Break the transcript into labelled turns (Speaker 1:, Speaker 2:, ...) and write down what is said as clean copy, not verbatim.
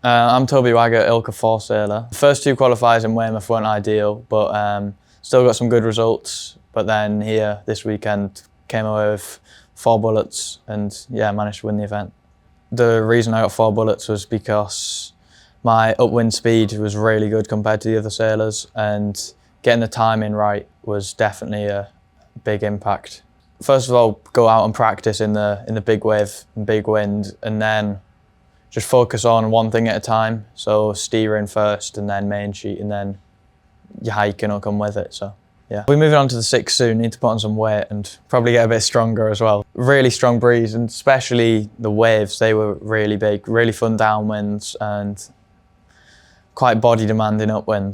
Speaker 1: I'm Toby Waggett, ILCA 4 sailor. The first 2 qualifiers in Weymouth weren't ideal, but still got some good results. But then here, this weekend, came away with 4 bullets and yeah, managed to win the event. The reason I got 4 bullets was because my upwind speed was really good compared to the other sailors, and getting the timing right was definitely a big impact. First of all, go out and practice in the big wave and big wind, and then just focus on one thing at a time. So steering first, and then main sheet, and then your hiking will come with it. So yeah. We're moving on to the 6 soon, need to put on some weight and probably get a bit stronger as well. Really strong breeze, and especially the waves, they were really big, really fun downwinds and quite body demanding upwinds.